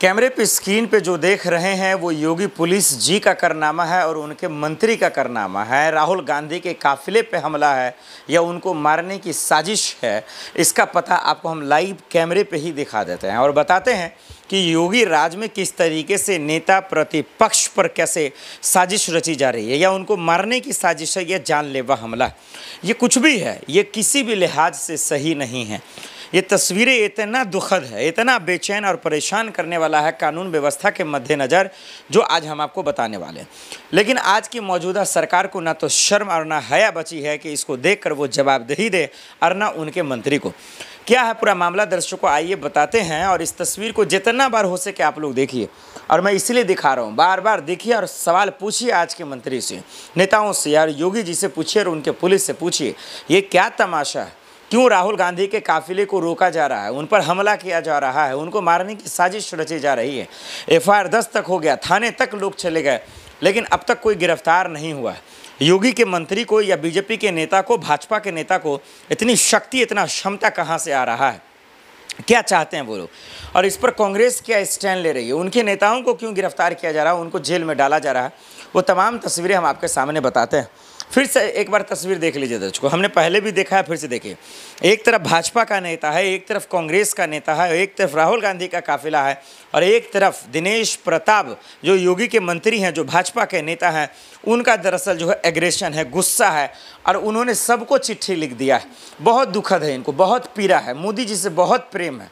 कैमरे पे स्क्रीन पे जो देख रहे हैं वो योगी पुलिस जी का कारनामा है और उनके मंत्री का कारनामा है। राहुल गांधी के काफिले पे हमला है या उनको मारने की साजिश है, इसका पता आपको हम लाइव कैमरे पे ही दिखा देते हैं और बताते हैं कि योगी राज में किस तरीके से नेता प्रतिपक्ष पर कैसे साजिश रची जा रही है, या उनको मारने की साजिश है या जानलेवा हमला। ये कुछ भी है, ये किसी भी लिहाज से सही नहीं है। ये तस्वीरें इतना दुखद है, इतना बेचैन और परेशान करने वाला है कानून व्यवस्था के मद्देनज़र, जो आज हम आपको बताने वाले हैं। लेकिन आज की मौजूदा सरकार को ना तो शर्म और ना हया बची है कि इसको देखकर वो जवाबदेही दे, और ना उनके मंत्री को। क्या है पूरा मामला दर्शकों, आइए बताते हैं। और इस तस्वीर को जितना बार हो सके आप लोग देखिए, और मैं इसलिए दिखा रहा हूँ, बार बार देखिए और सवाल पूछिए आज के मंत्री से, नेताओं से, यार योगी जी से पूछिए और उनके पुलिस से पूछिए, ये क्या तमाशा है? क्यों राहुल गांधी के काफिले को रोका जा रहा है, उन पर हमला किया जा रहा है, उनको मारने की साजिश रची जा रही है? FIR 10 तक हो गया, थाने तक लोग चले गए, लेकिन अब तक कोई गिरफ्तार नहीं हुआ है। योगी के मंत्री को या बीजेपी के नेता को, भाजपा के नेता को इतनी शक्ति, इतना क्षमता कहाँ से आ रहा है? क्या चाहते हैं वो लोग? और इस पर कांग्रेस क्या स्टैंड ले रही है? उनके नेताओं को क्यों गिरफ्तार किया जा रहा है, उनको जेल में डाला जा रहा है? वो तमाम तस्वीरें हम आपके सामने बताते हैं। फिर से एक बार तस्वीर देख लीजिए दर्शकों, हमने पहले भी देखा है, फिर से देखिए। एक तरफ भाजपा का नेता है, एक तरफ कांग्रेस का नेता है, एक तरफ राहुल गांधी का काफिला है, और एक तरफ दिनेश प्रताप जो योगी के मंत्री हैं, जो भाजपा के नेता हैं, उनका दरअसल जो है एग्रेशन है, गुस्सा है, और उन्होंने सबको चिट्ठी लिख दिया है। बहुत दुखद है, इनको बहुत पीड़ा है, मोदी जी से बहुत प्रेम है,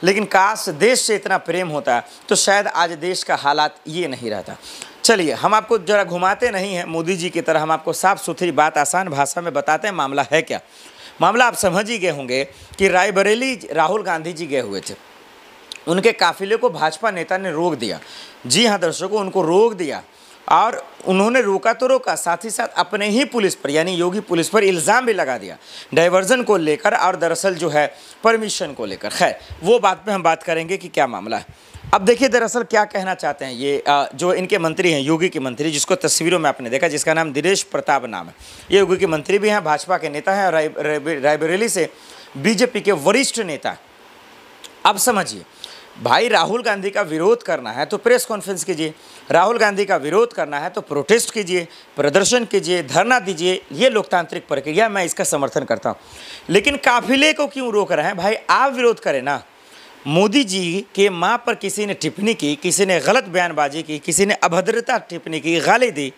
लेकिन काश देश से इतना प्रेम होता तो शायद आज देश का हालात ये नहीं रहता। चलिए, हम आपको जरा घुमाते नहीं हैं मोदी जी की तरह, हम आपको साफ सुथरी बात आसान भाषा में बताते हैं। मामला है क्या? मामला आप समझ ही गए होंगे कि रायबरेली राहुल गांधी जी गए हुए थे, उनके काफिले को भाजपा नेता ने रोक दिया। जी हाँ दर्शकों, उनको रोक दिया, और उन्होंने रोका तो रोका, साथ ही साथ अपने ही पुलिस पर यानी योगी पुलिस पर इल्ज़ाम भी लगा दिया डाइवर्जन को लेकर और दरअसल जो है परमिशन को लेकर। खैर, वो बात पे हम बात करेंगे कि क्या मामला है। अब देखिए दरअसल क्या कहना चाहते हैं ये जो इनके मंत्री हैं, योगी के मंत्री, जिसको तस्वीरों में आपने देखा, जिसका नाम दिनेश प्रताप नाम है। ये योगी के मंत्री भी हैं, भाजपा के नेता हैं, रायबरेली से बीजेपी के वरिष्ठ नेता। अब समझिए भाई, राहुल गांधी का विरोध करना है तो प्रेस कॉन्फ्रेंस कीजिए, राहुल गांधी का विरोध करना है तो प्रोटेस्ट कीजिए, प्रदर्शन कीजिए, धरना दीजिए, ये लोकतांत्रिक प्रक्रिया, मैं इसका समर्थन करता हूँ। लेकिन काफिले को क्यों रोक रहे हैं? भाई आप विरोध करें ना। मोदी जी के माँ पर किसी ने टिप्पणी की, किसी ने गलत बयानबाजी की, किसी ने अभद्रता टिप्पणी की, गाली दी,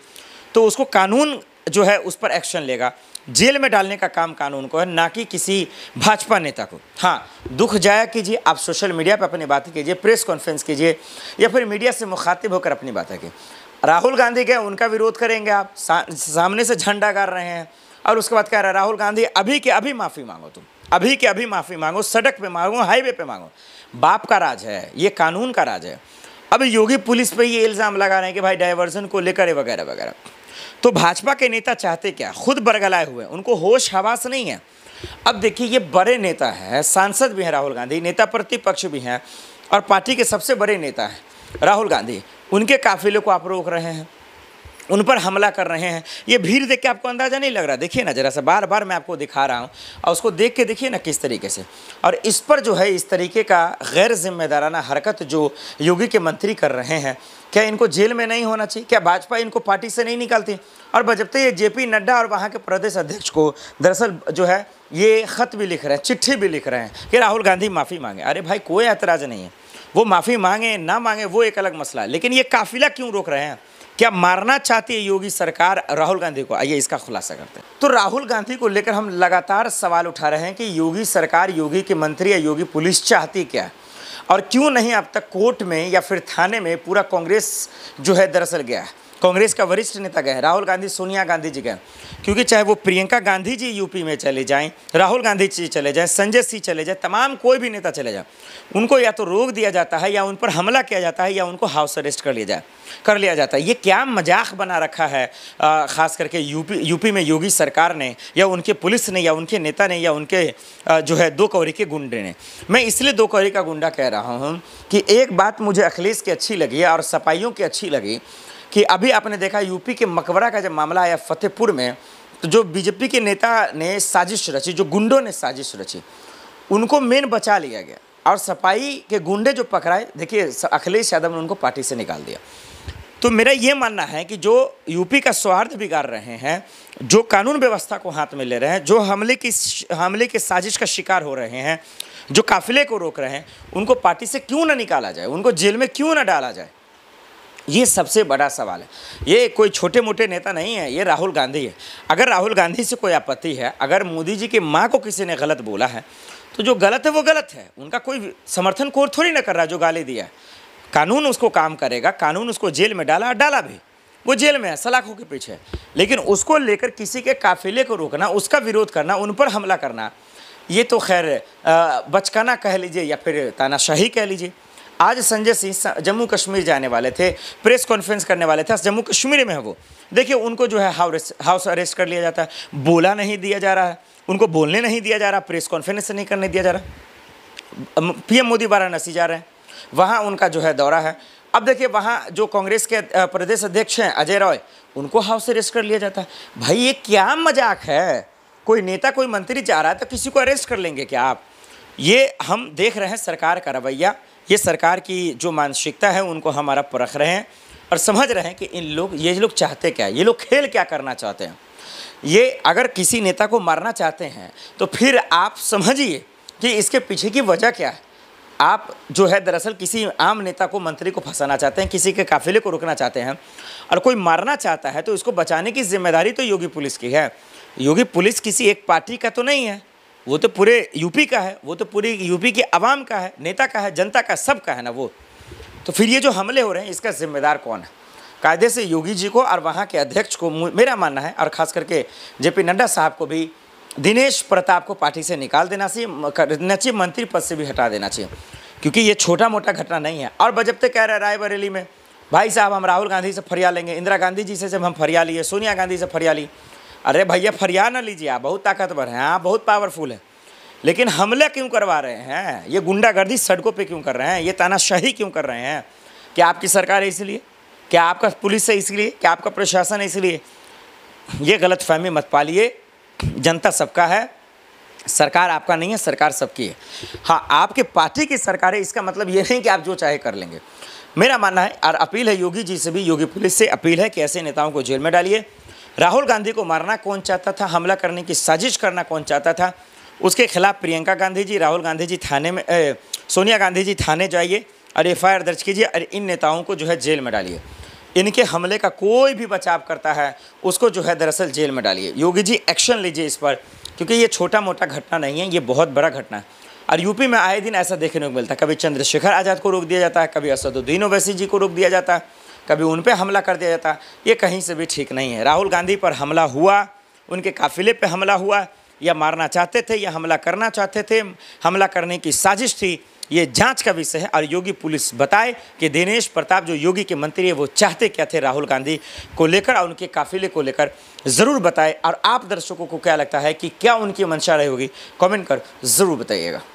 तो उसको कानून जो है उस पर एक्शन लेगा। जेल में डालने का काम कानून को है, ना कि किसी भाजपा नेता को। हाँ, दुख जाया कीजिए, आप सोशल मीडिया पर अपनी बातें कीजिए, प्रेस कॉन्फ्रेंस कीजिए, या फिर मीडिया से मुखातिब होकर अपनी बातें कीजिए। राहुल गांधी गए, उनका विरोध करेंगे आप, सामने से झंडा गाड़ रहे हैं, और उसके बाद कह रहा है राहुल गांधी अभी के अभी माफ़ी मांगो, तुम अभी के अभी माफ़ी मांगो, सड़क पे मांगो, हाईवे पे मांगो। बाप का राज है, ये कानून का राज है। अब योगी पुलिस पे ये इल्ज़ाम लगा रहे हैं कि भाई डाइवर्जन को लेकर वगैरह वगैरह। तो भाजपा के नेता चाहते क्या? खुद बरगलाए हुए, उनको होश हवास नहीं है। अब देखिए, ये बड़े नेता हैं, सांसद भी हैं राहुल गांधी, नेता प्रतिपक्ष भी हैं, और पार्टी के सबसे बड़े नेता हैं राहुल गांधी। उनके काफिले को आप रोक रहे हैं, उन पर हमला कर रहे हैं। ये भीड़ देख के आपको अंदाज़ा नहीं लग रहा? देखिए ना जरा सा, बार बार मैं आपको दिखा रहा हूँ, और उसको देख के देखिए ना किस तरीके से। और इस पर जो है इस तरीके का गैर जिम्मेदाराना हरकत जो योगी के मंत्री कर रहे हैं, क्या इनको जेल में नहीं होना चाहिए? क्या भाजपा इनको पार्टी से नहीं निकालती? और बजबते ये JP नड्डा और वहाँ के प्रदेश अध्यक्ष को दरअसल जो है ये ख़त भी लिख रहे हैं, चिट्ठी भी लिख रहे हैं कि राहुल गांधी माफ़ी मांगे। अरे भाई, कोई एतराज़ नहीं है, वो माफ़ी मांगे ना मांगे वो एक अलग मसला है, लेकिन ये काफिला क्यों रोक रहे हैं? क्या मारना चाहती है योगी सरकार राहुल गांधी को? आइए इसका खुलासा करते हैं। तो राहुल गांधी को लेकर हम लगातार सवाल उठा रहे हैं कि योगी सरकार, योगी के मंत्री या योगी पुलिस चाहती क्या है, और क्यों नहीं अब तक कोर्ट में या फिर थाने में पूरा कांग्रेस जो है दरअसल गया है, कांग्रेस का वरिष्ठ नेता गए, राहुल गांधी, सोनिया गांधी जी गए। क्योंकि चाहे वो प्रियंका गांधी जी यूपी में चले जाएं, राहुल गांधी जी चले जाएं, संजय सिंह चले जाएं, तमाम कोई भी नेता चले जाए, उनको या तो रोक दिया जाता है, या उन पर हमला किया जाता है, या उनको हाउस अरेस्ट कर लिया जाता है। ये क्या मजाक बना रखा है ख़ास करके यूपी में योगी सरकार ने, या उनके पुलिस ने, या उनके नेता ने, या उनके जो है दो कौड़ी के गुंडे ने। मैं इसलिए दो कौड़ी का गुंडा कह रहा हूँ कि एक बात मुझे अखिलेश की अच्छी लगी और सपाइयों की अच्छी लगी कि अभी आपने देखा यूपी के मकबरा का जब मामला आया फतेहपुर में, तो जो बीजेपी के नेता ने साजिश रची, जो गुंडों ने साजिश रची, उनको मेन बचा लिया गया। और सपाई के गुंडे जो पकड़ाए, देखिए अखिलेश यादव ने उनको पार्टी से निकाल दिया। तो मेरा ये मानना है कि जो यूपी का सौहार्द बिगाड़ रहे हैं, जो कानून व्यवस्था को हाथ में ले रहे हैं, जो हमले की साजिश का शिकार हो रहे हैं, जो काफिले को रोक रहे हैं, उनको पार्टी से क्यों ना निकाला जाए, उनको जेल में क्यों ना डाला जाए, ये सबसे बड़ा सवाल है। ये कोई छोटे मोटे नेता नहीं है, ये राहुल गांधी है। अगर राहुल गांधी से कोई आपत्ति है, अगर मोदी जी की माँ को किसी ने गलत बोला है, तो जो गलत है वो गलत है, उनका कोई समर्थन कोई थोड़ी ना कर रहा है जो गाली दिया है। कानून उसको काम करेगा, कानून उसको जेल में डाला भी, वो जेल में है, सलाखों के पीछे है। लेकिन उसको लेकर किसी के काफिले को रोकना, उसका विरोध करना, उन पर हमला करना, ये तो खैर बचकाना कह लीजिए या फिर तानाशाही कह लीजिए। आज संजय सिंह जम्मू कश्मीर जाने वाले थे, प्रेस कॉन्फ्रेंस करने वाले थे, जम्मू कश्मीर में है वो, देखिए उनको जो है हाउस अरेस्ट कर लिया जाता है, बोला नहीं दिया जा रहा है, उनको बोलने नहीं दिया जा रहा, प्रेस कॉन्फ्रेंस नहीं करने दिया जा रहा। पीएम मोदी वाराणसी जा रहे हैं, वहाँ उनका जो है दौरा है। अब देखिए वहाँ जो कांग्रेस के प्रदेश अध्यक्ष हैं अजय रॉय, उनको हाउस अरेस्ट कर लिया जाता है। भाई ये क्या मजाक है, कोई नेता कोई मंत्री जा रहा है तो किसी को अरेस्ट कर लेंगे क्या आप? ये हम देख रहे हैं सरकार का रवैया, ये सरकार की जो मानसिकता है उनको हम आप परख रहे हैं और समझ रहे हैं कि ये लोग चाहते क्या है, ये लोग खेल क्या करना चाहते हैं। ये अगर किसी नेता को मारना चाहते हैं तो फिर आप समझिए कि इसके पीछे की वजह क्या है। आप जो है दरअसल किसी आम नेता को, मंत्री को फंसाना चाहते हैं, किसी के काफिले को रोकना चाहते हैं, और कोई मारना चाहता है तो इसको बचाने की जिम्मेदारी तो योगी पुलिस की है। योगी पुलिस किसी एक पार्टी का तो नहीं है, वो तो पूरे यूपी का है, वो तो पूरी यूपी की आवाम का है, नेता का है, जनता का, सब का है ना वो। तो फिर ये जो हमले हो रहे हैं इसका जिम्मेदार कौन है? कायदे से योगी जी को और वहाँ के अध्यक्ष को मेरा मानना है, और ख़ास करके जेपी नड्डा साहब को भी दिनेश प्रताप को पार्टी से निकाल देना चाहिए, मंत्री पद से भी हटा देना चाहिए, क्योंकि ये छोटा मोटा घटना नहीं है। और बजब्ते कह रहे हैं रायबरेली में, भाई साहब हम राहुल गांधी से फरिया लेंगे, इंदिरा गांधी जी से जब हम फरिया लिए, सोनिया गांधी से फरिया ली। अरे भैया फरिया ना लीजिए, आप बहुत ताकतवर हैं, आप बहुत पावरफुल है, लेकिन हमला क्यों करवा रहे हैं? ये गुंडागर्दी सड़कों पे क्यों कर रहे हैं? ये तानाशाही क्यों कर रहे हैं? क्या आपकी सरकार है इसलिए? क्या आपका पुलिस है इसलिए? क्या आपका प्रशासन है इसलिए? ये गलतफहमी मत पालिए, जनता सबका है, सरकार आपका नहीं है, सरकार सबकी है। हाँ, आपके पार्टी की सरकार है, इसका मतलब ये नहीं कि आप जो चाहे कर लेंगे। मेरा मानना है और अपील है योगी जी से भी, योगी पुलिस से अपील है कि ऐसे नेताओं को जेल में डालिए। राहुल गांधी को मारना कौन चाहता था, हमला करने की साजिश करना कौन चाहता था, उसके खिलाफ प्रियंका गांधी जी, राहुल गांधी जी थाने में, सोनिया गांधी जी थाने जाइए और एफआईआर दर्ज कीजिए और इन नेताओं को जो है जेल में डालिए। इनके हमले का कोई भी बचाव करता है उसको जो है दरअसल जेल में डालिए। योगी जी एक्शन लीजिए इस पर, क्योंकि ये छोटा मोटा घटना नहीं है, ये बहुत बड़ा घटना है। और यूपी में आए दिन ऐसा देखने को मिलता है, कभी चंद्रशेखर आज़ाद को रोक दिया जाता है, कभी असदुद्दीन ओवैसी जी को रोक दिया जाता है, कभी उन पर हमला कर दिया जाता है। ये कहीं से भी ठीक नहीं है। राहुल गांधी पर हमला हुआ, उनके काफिले पर हमला हुआ, या मारना चाहते थे या हमला करना चाहते थे, हमला करने की साजिश थी, ये जांच का विषय है। और योगी पुलिस बताए कि दिनेश प्रताप जो योगी के मंत्री है वो चाहते क्या थे राहुल गांधी को लेकर और उनके काफिले को लेकर, ज़रूर बताए। और आप दर्शकों को क्या लगता है कि क्या उनकी मंशा रही होगी, कमेंट कर ज़रूर बताइएगा।